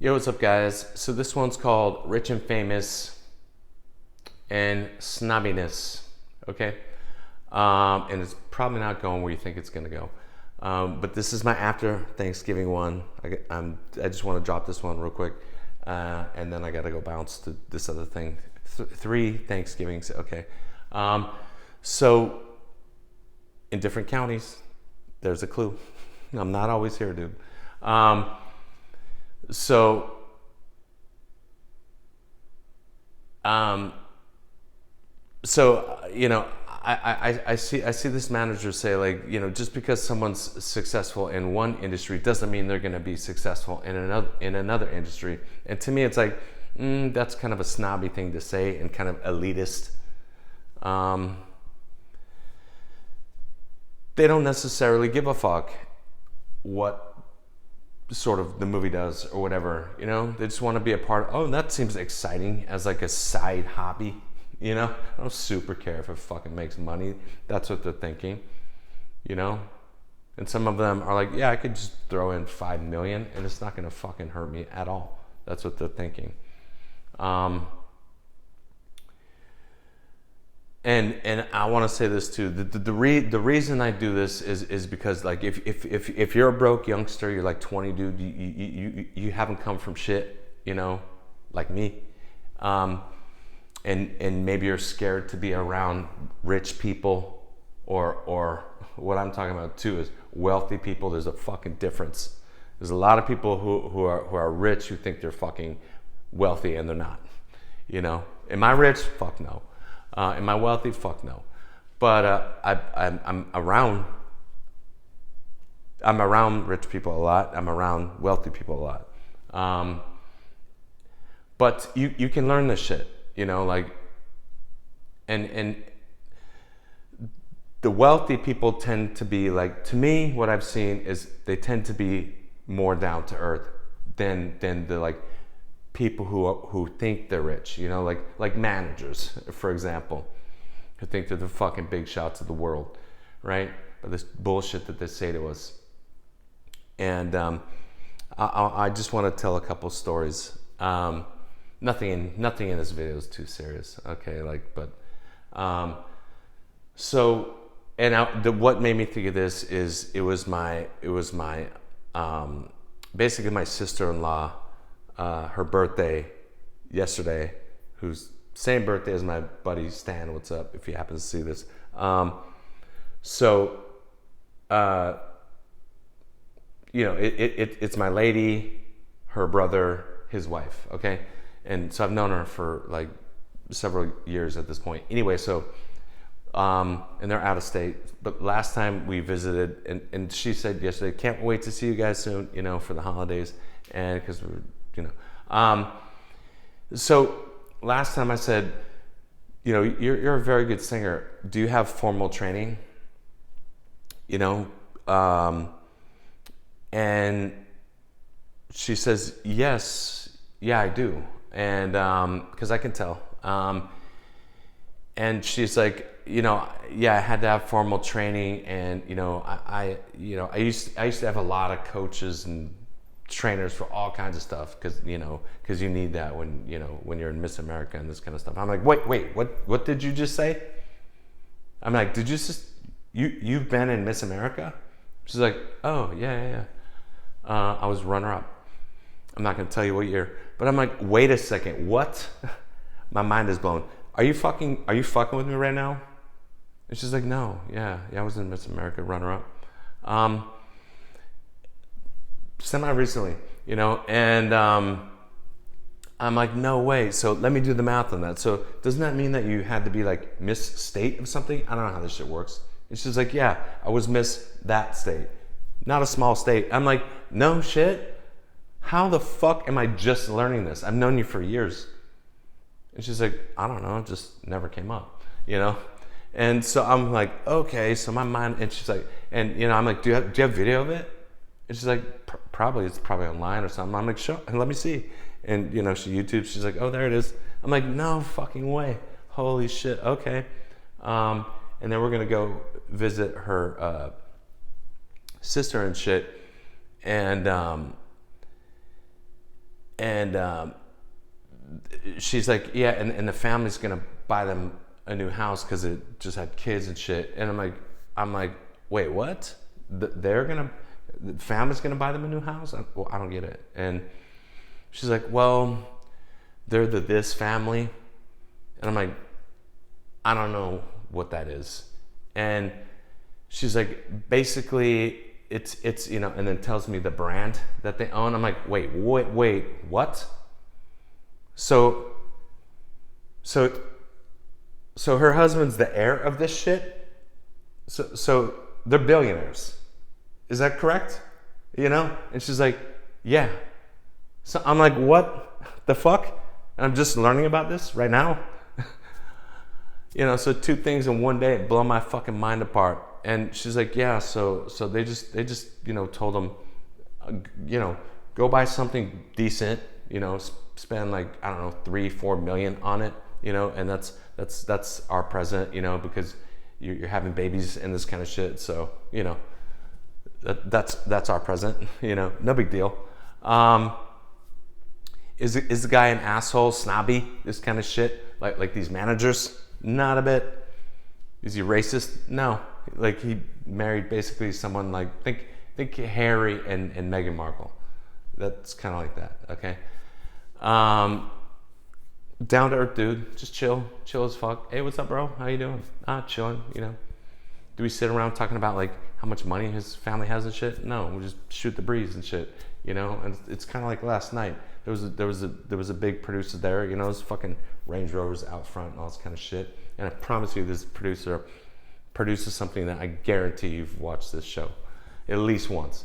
Yo, what's up, guys? So this one's called Rich and Famous and Snobbiness, okay? And it's probably not going where you think it's gonna go. But this is my after Thanksgiving one. I just want to drop this one real quick, and then I gotta go bounce to this other thing. Three Thanksgivings, okay? So in different counties, there's a clue. I'm not always here, dude. So, um, I see this manager say, like, just because someone's successful in one industry doesn't mean they're going to be successful in another industry. And to me, it's like, that's kind of a snobby thing to say and kind of elitist. Um, they don't necessarily give a fuck what sort of the movie does or whatever. They just want to be a part of, oh, that seems exciting as like a side hobby. I don't super care if it fucking makes money. That's what they're thinking. you know and some of them are like, yeah, I could just throw in 5 million and it's not gonna fucking hurt me at all. That's what they're thinking. Um and I want to say this too. The reason I do this is because, like, if you're a broke youngster, you're like 20, dude, you haven't come from shit, like me. And maybe you're scared to be around rich people, or what I'm talking about too is wealthy people. There's a fucking difference. There's a lot of people who are rich who think they're fucking wealthy and they're not. Am I rich? Fuck no. Am I wealthy? Fuck no. But I'm around rich people a lot. I'm around wealthy people a lot. But you can learn this shit, like, and the wealthy people tend to be, like, to me, what I've seen is they tend to be more down to earth than the, like, people who think they're rich, like managers, for example, who think they're the fucking big shots of the world, right? But this bullshit that they say to us. And I just want to tell a couple stories. Nothing in this video is too serious, okay? So, and what made me think of this is it was my basically my sister-in-law, her birthday yesterday, who's same birthday as my buddy Stan. What's up, if you happen to see this. So, it's my lady, her brother, his wife, okay? And so I've known her for like several years at this point. Anyway, so, and they're out of state. But last time we visited, and she said yesterday, can't wait to see you guys soon, for the holidays. And because so last time I said, you're a very good singer. Do you have formal training? And she says, yes, yeah, I do. And because I can tell. And she's like, yeah, I had to have formal training, and I used to have a lot of coaches and trainers for all kinds of stuff, because you need that when you're in Miss America and this kind of stuff. I'm like, wait, what did you just say? I'm like, did you just you've been in Miss America? She's like, oh yeah. I was runner-up. I'm not gonna tell you what year, but I'm like, wait a second, what? My mind is blown. Are you fucking with me right now? And she's like, no, yeah, I was in Miss America runner-up. Semi-recently, and I'm like, no way. So let me do the math on that. So doesn't that mean that you had to be like Miss State of something? I don't know how this shit works. And she's like, yeah, I was Miss that state. Not a small state. I'm like, no shit. How the fuck am I just learning this? I've known you for years. And she's like, I don't know, it just never came up, And so I'm like, okay, so my mind, and she's like, and I'm like, do you have video of it? And she's like, it's probably online or something. I'm like, sure, let me see. And she YouTubes, she's like, oh, there it is. I'm like, no fucking way. Holy shit, okay. And then we're gonna go visit her sister and shit. And And she's like, yeah, and the family's gonna buy them a new house because it just had kids and shit. And I'm like, wait, what? The family's gonna buy them a new house? Well, I don't get it. And she's like, well, they're the this family. And I'm like, I don't know what that is. And she's like, basically, it's you know, and then tells me the brand that they own. I'm like, wait, what? So her husband's the heir of this shit. So they're billionaires. Is that correct? You know? And she's like, yeah. So I'm like, what the fuck? And I'm just learning about this right now. You know, so two things in one day blow my fucking mind apart. And she's like, yeah, so they just you know, told him, you know, go buy something decent, you know, spend like, I don't know, 3-4 million on it, you know, and that's our present, you know, because you're having babies and this kind of shit. So, you know, that's our present, you know, no big deal. Is the guy an asshole, snobby, this kind of shit, like these managers? Not a bit. Is he racist? No. Like, he married basically someone like, think Harry and Meghan Markle. That's kind of like that, okay? Down to earth dude, just chill as fuck. Hey, what's up, bro? How you doing? Chilling, you know. Do we sit around talking about like how much money his family has and shit? No, we just shoot the breeze and shit, you know. And it's kind of like last night. There was a big producer there, you know. There's fucking Range Rovers out front and all this kind of shit. And I promise you, this producer produces something that I guarantee you've watched this show at least once.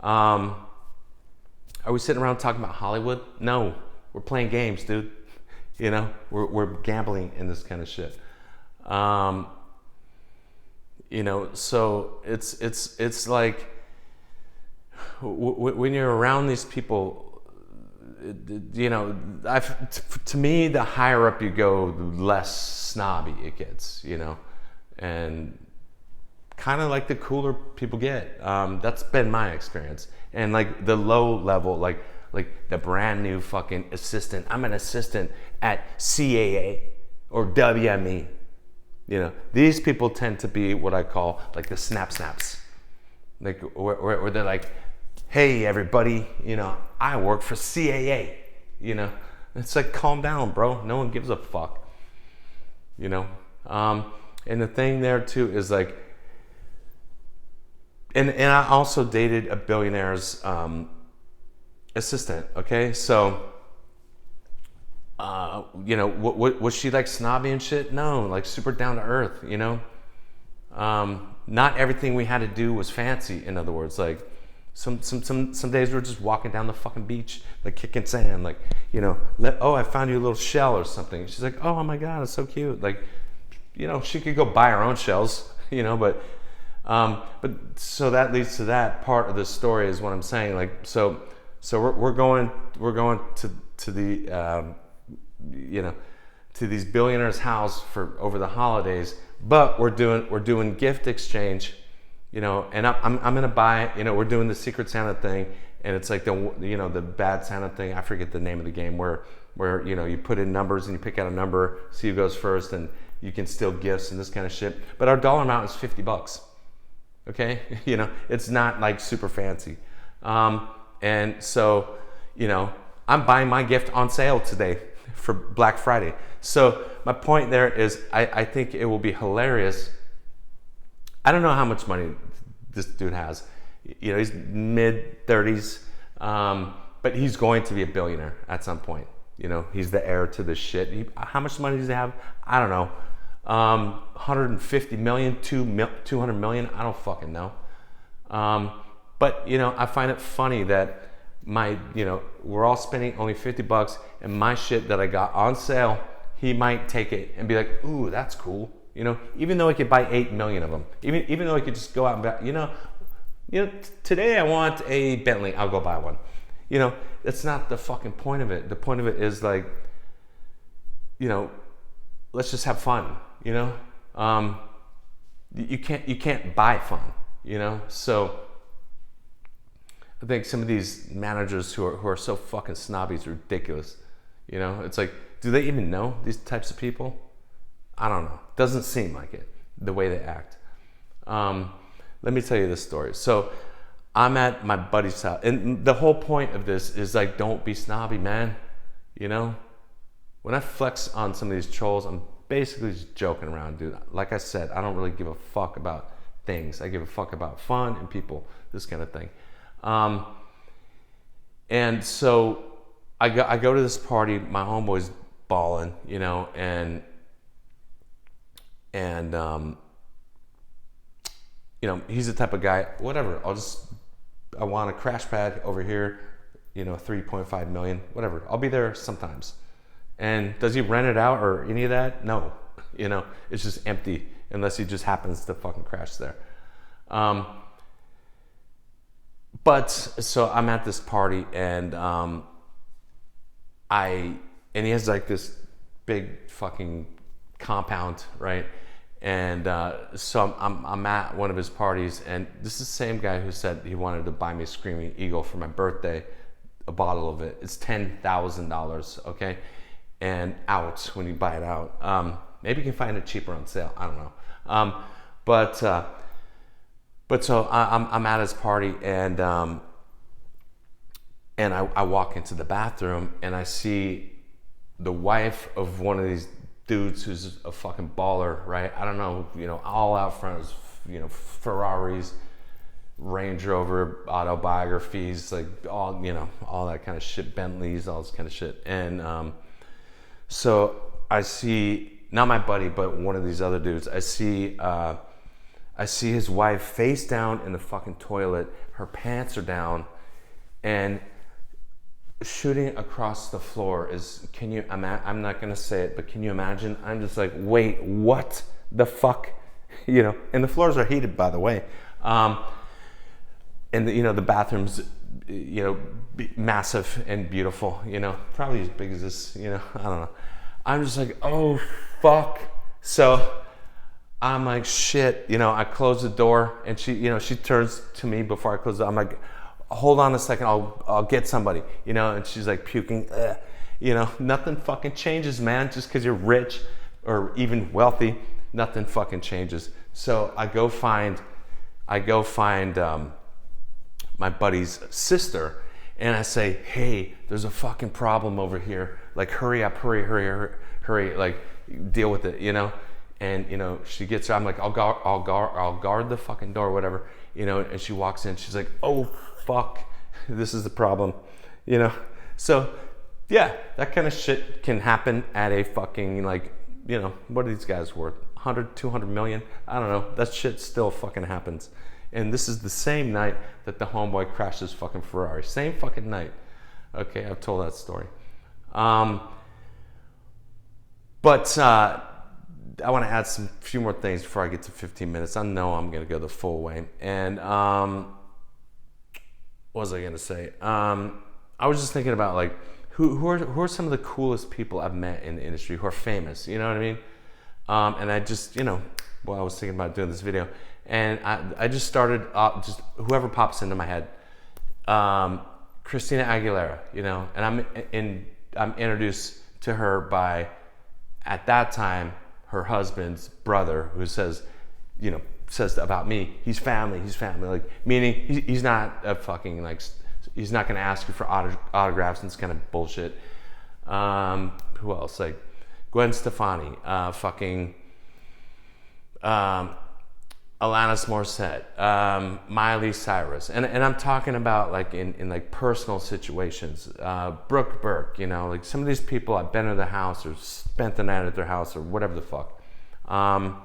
Are we sitting around talking about Hollywood? No, we're playing games, dude. You know, we're gambling in this kind of shit. You know, so it's like when you're around these people, you know, to me, the higher up you go, the less snobby it gets, you know, and kind of like the cooler people get. That's been my experience. And like the low level, like the brand new fucking assistant. I'm an assistant at CAA or WME. You know, these people tend to be what I call like the snaps. Like where they're like, hey everybody, you know, I work for CAA. You know, it's like, calm down, bro. No one gives a fuck. You know, and the thing there too is like, and I also dated a billionaire's assistant. Okay, so you know, was she like snobby and shit? No, like super down to earth. You know, not everything we had to do was fancy. In other words, like some days we were just walking down the fucking beach, like kicking sand, like, you know, I found you a little shell or something. She's like, oh my god, it's so cute. Like, you know, she could go buy her own shells, you know, but so that leads to that part of the story is what I'm saying. Like, so we're going to the you know, to these billionaires' house for over the holidays, but we're doing gift exchange, you know, and I'm gonna buy, you know, we're doing the Secret Santa thing, and it's like the bad Santa thing. I forget the name of the game where you know, you put in numbers and you pick out a number, see who goes first, and you can steal gifts and this kind of shit. But our dollar amount is $50. Okay, you know, it's not like super fancy, and so, you know, I'm buying my gift on sale today for Black Friday. So my point there is, I think it will be hilarious. I don't know how much money this dude has. You know, he's mid-30s, but he's going to be a billionaire at some point. You know, he's the heir to this shit. How much money does he have? I don't know. 150 million, 200 million, I don't fucking know. But, you know, I find it funny that we're all spending only $50, and my shit that I got on sale, he might take it and be like, ooh, that's cool. You know, even though he could buy 8 million of them, even though he could just go out and buy, you know, today I want a Bentley, I'll go buy one. You know, that's not the fucking point of it. The point of it is like, you know, let's just have fun, you know? You can't buy fun, you know? So I think some of these managers who are so fucking snobby is ridiculous. You know, it's like, do they even know these types of people? I don't know. Doesn't seem like it, the way they act. Let me tell you this story. So I'm at my buddy's house, and the whole point of this is like, don't be snobby, man. You know, when I flex on some of these trolls, I'm basically just joking around, dude. Like I said, I don't really give a fuck about things. I give a fuck about fun and people, this kind of thing. And so I go to this party. My homeboy's balling, you know, and you know, he's the type of guy. Whatever. I want a crash pad over here. You know, 3.5 million. Whatever. I'll be there sometimes. And does he rent it out or any of that? No. You know, it's just empty unless he just happens to fucking crash there. But so I'm at this party, and he has like this big fucking compound, right? And so I'm at one of his parties, and this is the same guy who said he wanted to buy me a Screaming Eagle for my birthday, a bottle of it. It's $10,000, okay? And out when you buy it out. Maybe you can find it cheaper on sale. I don't know. But so I'm at his party, and I walk into the bathroom, and I see the wife of one of these dudes who's a fucking baller, right? I don't know, you know, all out front is, you know, Ferraris, Range Rover, autobiographies, like all, you know, all that kind of shit, Bentleys, all this kind of shit. And so I see, not my buddy, but one of these other dudes, I see his wife face down in the fucking toilet, her pants are down, and shooting across the floor is, I'm not gonna say it, but can you imagine? I'm just like, wait, what the fuck? You know, and the floors are heated, by the way. And you know, the bathroom's, you know, massive and beautiful, you know, probably as big as this, you know, I don't know. I'm just like, oh, fuck. So I'm like, shit, you know, I close the door, and she, you know, she turns to me before I close it. I'm like, hold on a second, I'll get somebody, you know, and she's like puking, you know, nothing fucking changes, man, just because you're rich or even wealthy, nothing fucking changes. So I go find my buddy's sister, and I say, hey, there's a fucking problem over here, like hurry up, hurry, like deal with it, you know. And you know, she gets her, I'm like, I'll guard the fucking door, whatever, you know. And she walks in, she's like, oh fuck, this is the problem, you know. So yeah, that kind of shit can happen at a fucking, like, you know, what are these guys worth, 100 200 million? I don't know, that shit still fucking happens. And this is the same night that the homeboy crashed his fucking Ferrari, same fucking night. Okay, I've told that story. But I want to add some few more things before I get to 15 minutes. I know I'm going to go the full way. And what was I going to say? I was just thinking about, like, who are some of the coolest people I've met in the industry who are famous, you know what I mean? And I just, you know, well, I was thinking about doing this video, and I just started, just whoever pops into my head. Christina Aguilera, you know, and I'm introduced to her by, at that time, her husband's brother, who says, you know, says about me, he's family, like, meaning he's not a fucking, like, he's not going to ask you for autographs and this kind of bullshit. Who else? Like Gwen Stefani, Alanis Morissette, Miley Cyrus, and I'm talking about, like, in like personal situations. Brooke Burke, you know, like some of these people I've been to their house or spent the night at their house or whatever the fuck. I'm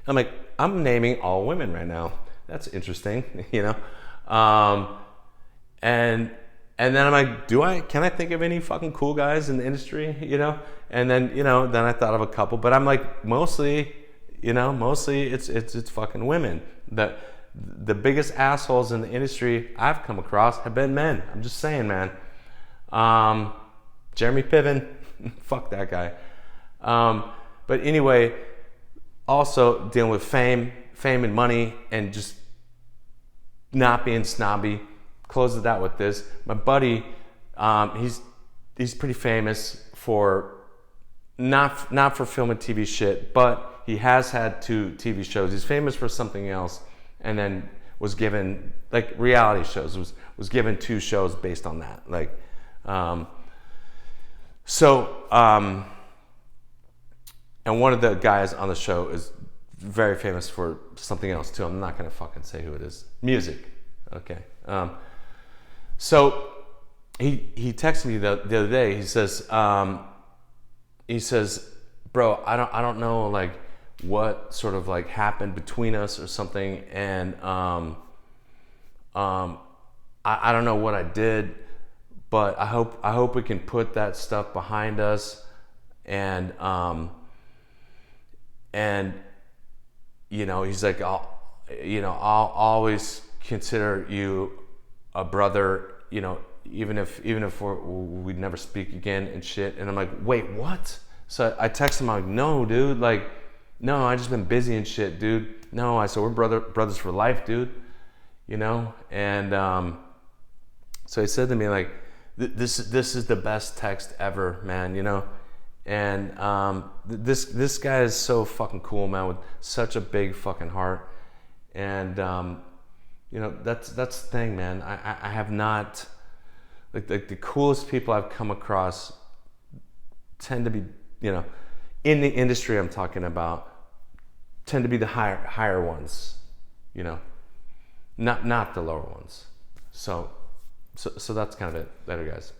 like, I'm naming all women right now. That's interesting, you know. And then I'm like, can I think of any fucking cool guys in the industry, you know? And then, you know, then I thought of a couple, but I'm like, mostly it's fucking women. The biggest assholes in the industry I've come across have been men. I'm just saying, man. Jeremy Piven, fuck that guy. But anyway, also dealing with fame and money, and just not being snobby. close it out with this. My buddy, he's pretty famous for not for film and TV shit, but he has had 2 TV shows. He's famous for something else, and then was given like reality shows. Was given 2 shows based on that. Like, and one of the guys on the show is very famous for something else too. I'm not gonna fucking say who it is. Music, okay. So he texted me the other day. He says, bro, I don't know like what sort of like happened between us or something, and I don't know what I did, but I hope we can put that stuff behind us, and you know, he's like, I'll always consider you a brother, you know, even if we'd never speak again and shit. And I'm like, wait, what? So I text him, I'm like, no, dude, like, no, I just been busy and shit, dude. No, I said, we're brothers for life, dude, you know? And so he said to me, like, this is the best text ever, man, you know? And this guy is so fucking cool, man, with such a big fucking heart. And you know, that's the thing, man. I have not, like the coolest people I've come across tend to be, you know, in the industry I'm talking about, tend to be the higher ones, you know, not the lower ones. So that's kind of it. Later, guys.